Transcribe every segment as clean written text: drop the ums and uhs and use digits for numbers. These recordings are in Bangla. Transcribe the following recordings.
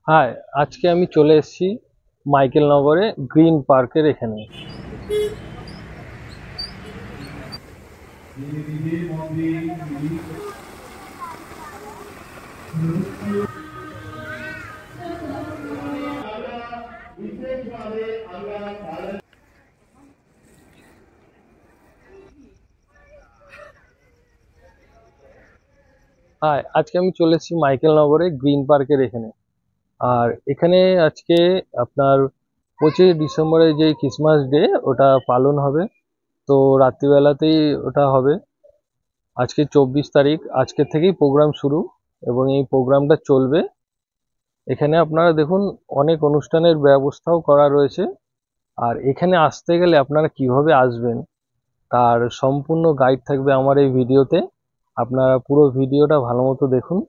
হাই, আজকে আমি চলে এসেছি মাইকেল নগরে গ্রিন পার্কের এখানে। হাই, আজকে আমি চলে এসেছি মাইকেল নগরে গ্রিন পার্কের এখানে। আর এখানে আজকে আপনার 25 ডিসেম্বরে যে ক্রিসমাস ডে ওটা পালন হবে। তো রাত্রিবেলাতেই ওটা হবে। আজকে 24 তারিখ, আজকে থেকেই প্রোগ্রাম শুরু এবং এই প্রোগ্রামটা চলবে। এখানে আপনারা দেখুন অনেক অনুষ্ঠানের ব্যবস্থাও করা রয়েছে। আর এখানে আসতে গেলে আপনারা কিভাবে আসবেন তার সম্পূর্ণ গাইড থাকবে আমার এই ভিডিওতে। আপনারা পুরো ভিডিওটা ভালো মতো দেখুন,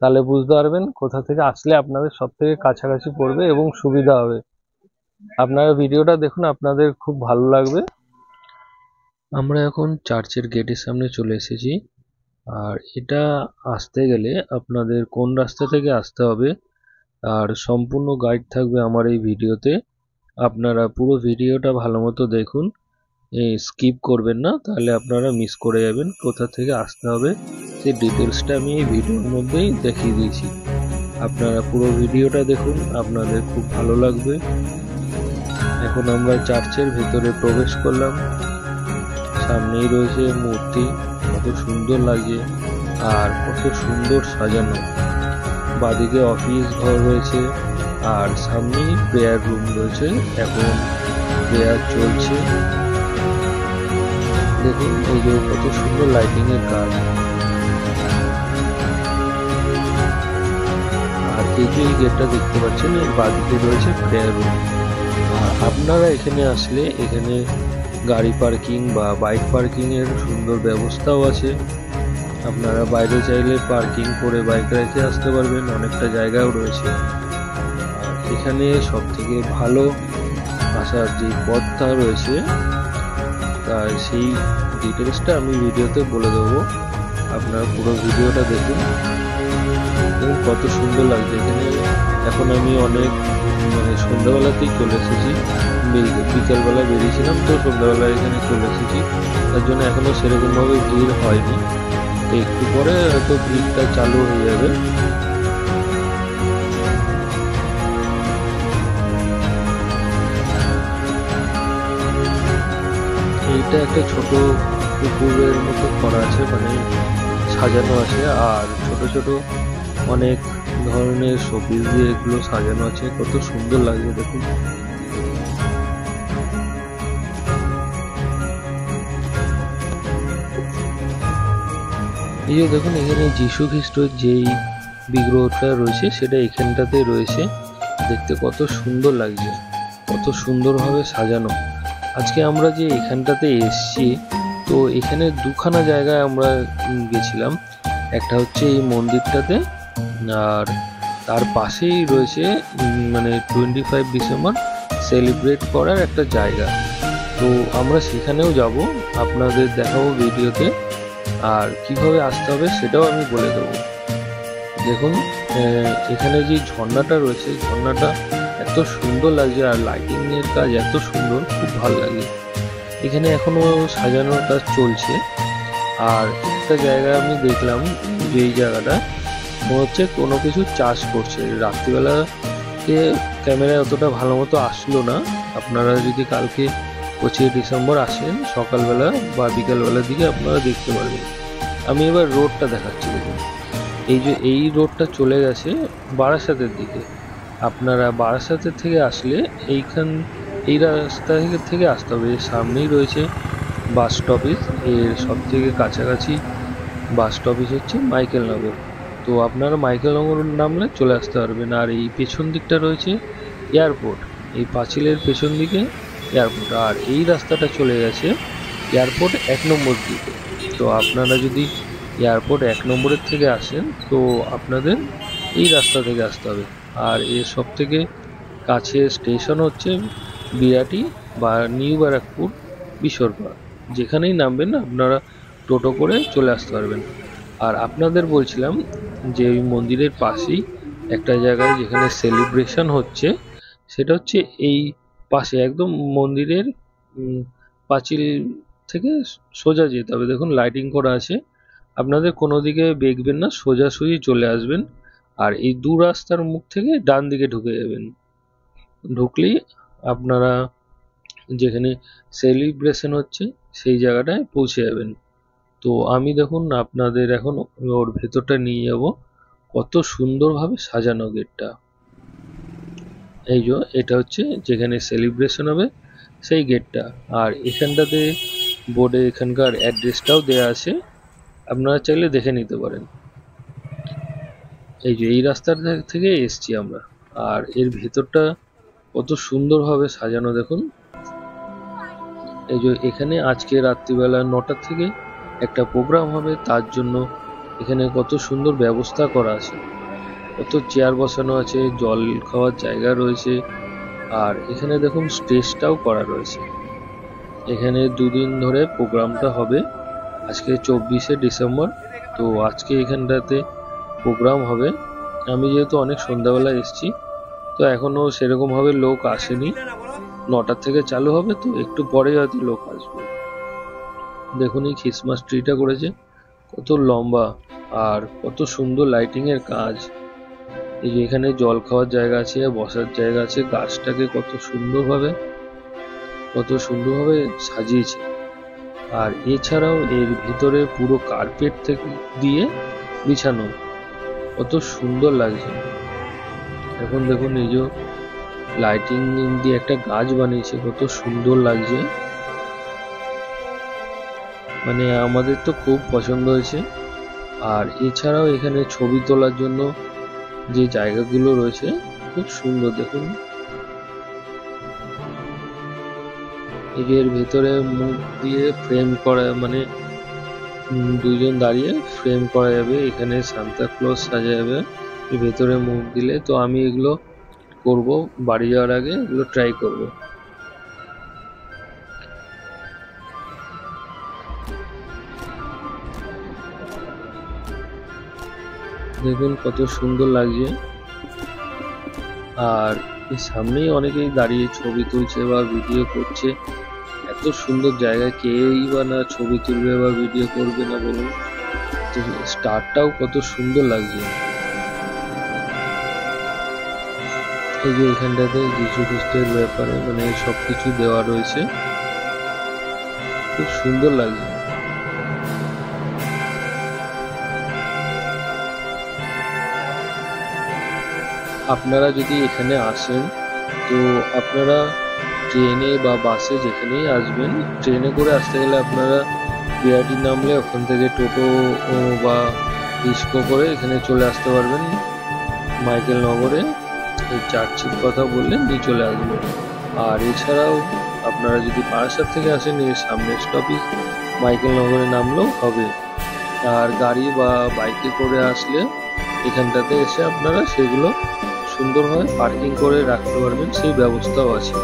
তাহলে বুঝতে পারবেন কোথা থেকে আসলে আপনাদের সব থেকে কাছাকাছি পড়বে এবং সুবিধা হবে। আপনারা ভিডিওটা দেখুন, আপনাদের খুব ভালো লাগবে। আমরা এখন চার্চের গেটের সামনে চলে এসেছি। আর এটা আসতে গেলে আপনাদের কোন রাস্তা থেকে আসতে হবে আর সম্পূর্ণ গাইড থাকবে আমার এই ভিডিওতে। আপনারা পুরো ভিডিওটা ভালো মতো দেখুন, স্কিপ করবেন না, তাহলে আপনারা মিস করে যাবেন। কোথা থেকে আসতে হবে সেই ডিটেলসটা আমি এই ভিডিওর মধ্যেই দেখিয়ে দিয়েছি। আপনারা পুরো ভিডিওটা দেখুন, আপনাদের খুব ভালো লাগবে। এখন আমরা চার্চের ভেতরে প্রবেশ করলাম। সামনেই রয়েছে মূর্তি, কত সুন্দর লাগে আর কত সুন্দর সাজানো। বাদিকে অফিস ঘর রয়েছে আর সামনেই প্রেয়ার রুম রয়েছে। এখন প্রেয়ার চলছে। দেখুন এই যে কত সুন্দর লাইটিং এর কাজ। আর এই যে গেটটা দেখতে পাচ্ছেন, এর বাদিকে রয়েছে প্রেয়ার রুম। আর আপনারা এখানে আসলে এখানে গাড়ি পার্কিং বা বাইক পার্কিং এর সুন্দর ব্যবস্থাও আছে। আপনারা বাইরে চাইলে পার্কিং করে বাইক রেখে আসতে পারবেন, অনেকটা জায়গাও রয়েছে। আর এখানে সব থেকে ভালো আসার যে পথটা রয়েছে তার সেই ডিটেলসটা আমি ভিডিওতে বলে দেবো। আপনারা পুরো ভিডিওটা দেখুন, কত সুন্দর লাগছে এখানে। এখন আমি অনেক সন্ধ্যাবেলাতেই চলে এসেছি, বিকেলবেলা বেরিয়েছিলাম, তো সন্ধ্যাবেলা এখানে চলে এসেছি। তার জন্য এখনো সেরকমভাবে ভিড় হয়নি, তো একটু পরে হয়তো ভিড়টা চালু হয়ে যাবে। এইটা একটা ছোট পুকুরের মতো করা আছে, মানে সাজানো আছে। আর ছোট ছোট অনেক ধরনের শোপিস দিয়ে এগুলো সাজানো আছে, কত সুন্দর লাগছে দেখুন। এই যে দেখুন এখানে যীশু খ্রিস্টের যেই বিগ্রহটা রয়েছে সেটা এখানটাতে রয়েছে। দেখতে কত সুন্দর লাগছে, কত সুন্দরভাবে সাজানো। আজকে আমরা যে এখানটাতে এসছি, তো এখানে দুখানা জায়গায় আমরা গেছিলাম। একটা হচ্ছে এই মন্দিরটাতে, আর তার পাশেই রয়েছে 25 ডিসেম্বর সেলিব্রেট করার একটা জায়গা। তো আমরা সেখানেও যাব, আপনাদের দেখাবো ভিডিওতে। আর কিভাবে আসতে হবে সেটাও আমি বলে দেবো। দেখুন এখানে যে ঝর্ণাটা রয়েছে, ঝর্ণাটা এত সুন্দর লাগছে আর লাইটিং এর কাজ এত সুন্দর, খুব ভালো লাগে। এখানে এখনো সাজানোর কাজ চলছে। আর একটা জায়গা আমি দেখলাম, যে এই জায়গাটা মনে হচ্ছে কোনো কিছু চাষ করছে। রাত্রিবেলাতে ক্যামেরায় অতটা ভালো মতো আসলো না। আপনারা যদি কালকে 25 ডিসেম্বর আসেন সকালবেলা বা বিকালবেলার দিকে আপনারা দেখতে পারবেন। আমি এবার রোডটা দেখাচ্ছি। দেখুন এই যে এই রোডটা চলে গেছে বারাসাতের দিকে। আপনারা বারাসাতের থেকে আসলে এই রাস্তা থেকে আসতে হবে। সামনেই রয়েছে বাস স্টপেজ, এর সব থেকে কাছাকাছি বাস স্টপেজ হচ্ছে মাইকেল নগর। তো আপনারা মাইকেল নগর নামলে চলে আসতে পারবেন। আর এই পেছন দিকটা রয়েছে এয়ারপোর্ট, এই পাঁচিলের পেছন দিকে এয়ারপোর্ট। আর এই রাস্তাটা চলে গেছে এয়ারপোর্ট 1 নম্বর দিকে। তো আপনারা যদি এয়ারপোর্ট 1 নম্বরের থেকে আসেন তো আপনাদের এই রাস্তা থেকে আসতে হবে। আর এর সব থেকে কাছে স্টেশন হচ্ছে বিরাটি বা নিউ ব্যারাকপুর বিসর্গা। যেখানেই নামবেন আপনারা টোটো করে চলে আসতে পারবেন। আর আপনাদের বলছিলাম যে ওই মন্দিরের পাশেই একটা জায়গায় যেখানে সেলিব্রেশন হচ্ছে, সেটা হচ্ছে এই পাশে একদম মন্দিরের পাঁচিল থেকে সোজা যেতে হবে। দেখুন লাইটিং করা আছে, আপনাদের কোনো দিকে বেঁকবেন না, সোজাসুজি চলে আসবেন আর এই দু রাস্তার মুখ থেকে ডান দিকে ঢুকে যাবেন। ঢুকলেই আপনারা যেখানে সেলিব্রেশন হচ্ছে সেই জায়গাটায় পৌঁছে যাবেন। তো আমি দেখুন আপনাদের এখন ওর ভেতরটা নিয়ে যাব। কত সুন্দরভাবে সাজানো গেটটা। এই যে এটা হচ্ছে যেখানে সেলিব্রেশন হবে সেই গেটটা। আর এখানটাতে বোর্ডে এখানকার অ্যাড্রেসটাও দেয়া আছে, আপনারা চাইলে দেখে নিতে পারেন। এই যে এই রাস্তার থেকে এসছি আমরা, আর এর ভেতরটা কত সুন্দরভাবে সাজানো দেখুন। এই যে এখানে আজকে রাত্রিবেলা 9টা থেকে একটা প্রোগ্রাম হবে, তার জন্য এখানে কত সুন্দর ব্যবস্থা করা আছে, কত চেয়ার বসানো আছে, জল খাওয়ার জায়গা রয়েছে, আর এখানে দেখুন স্টেজটাও করা রয়েছে। এখানে দুদিন ধরে প্রোগ্রামটা হবে। আজকে 24শে ডিসেম্বর, তো আজকে এখানটাতে প্রোগ্রাম হবে। আমি যেহেতু অনেক সন্ধ্যাবেলা এসেছি, তো এখনো সেরকমভাবে লোক আসেনি। 9টার থেকে চালু হবে, তো একটু পরে হয়তো লোক আসবে। দেখুন এই ক্রিসমাস ট্রিটা করেছে কত লম্বা, আর কত সুন্দর লাইটিং এর কাজ। এই যে এখানে জল খাওয়ার জায়গা আছে, বসার জায়গা আছে, গাছটাকে কত সুন্দরভাবে সাজিয়েছে। আর এছাড়াও এর ভিতরে পুরো কার্পেট থেকে দিয়ে বিছানো, কত সুন্দর লাগছে। এখন দেখুন এই যে লাইটিং দিয়ে একটা গাছ বানিয়েছে, কত সুন্দর লাগছে। মানে আমাদের তো খুব পছন্দ হয়েছে। আর এছাড়াও এখানে ছবি তোলার জন্য যে জায়গাগুলো রয়েছে খুব সুন্দর। দেখুন এর ভেতরে মুখ দিয়ে ফ্রেম করা, মানে দুইজন দাঁড়িয়ে ফ্রেম করা যাবে। এখানে সান্তা ক্লজ সাজা যাবে ভেতরে মুখ দিলে। তো আমি এগুলো করব, বাড়ি যাওয়ার আগে এগুলো ট্রাই করব। দেখুন কত সুন্দর লাগছে। আর এর সামনেই অনেকেই দাঁড়িয়ে ছবি তুলছে বা ভিডিও করছে। এত সুন্দর জায়গায় কেই বা না ছবি তুলবে বা ভিডিও করবে না বলুন। তো স্টারটাও কত সুন্দর লাগছে। এই যে এখানটাতে যীশু খ্রিস্টের ব্যাপারে মানে সবকিছু দেওয়া রয়েছে, খুব সুন্দর লাগছে। আপনারা যদি এখানে আসেন, তো আপনারা ট্রেনে বা বাসে যেখানেই আসবেন, ট্রেনে করে আসতে গেলে আপনারা বিআরটি নামলে ওখান থেকে টোটো বা রিস্কো করে এখানে চলে আসতে পারবেন মাইকেল নগরে। এই চার্চের কথা বললে নিয়ে চলে আসবেন। আর এছাড়াও আপনারা যদি বারাসাত থেকে আসেন, এর সামনের স্টপেজ মাইকেল নগরে নামলেও হবে। আর গাড়ি বা বাইকে করে আসলে এখানটাতে এসে আপনারা সেগুলো সুন্দরভাবে পার্কিং করে রাখতে পারবেন, সেই ব্যবস্থাও আছে।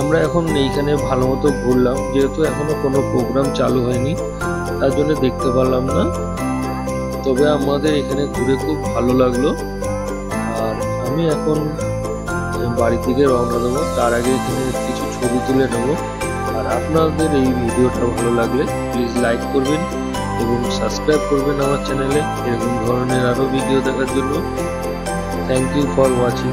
আমরা এখন এইখানে ভালো মতো ঘুরলাম, যেহেতু এখনো কোনো প্রোগ্রাম চালু হয়নি তার জন্য দেখতে পারলাম না। তবে আমাদের এখানে ঘুরে খুব ভালো লাগলো। আর আমি এখন বাড়ির দিকে রওনা দেবো, তার আগে এখানে কিছু ছবি তুলে নেবো। আর আপনাদের এই ভিডিওটা ভালো লাগলে প্লিজ লাইক করবেন এবং সাবস্ক্রাইব করবেন আমার চ্যানেলে এরকম ধরনের আরো ভিডিও দেখার জন্য। Thank you for watching.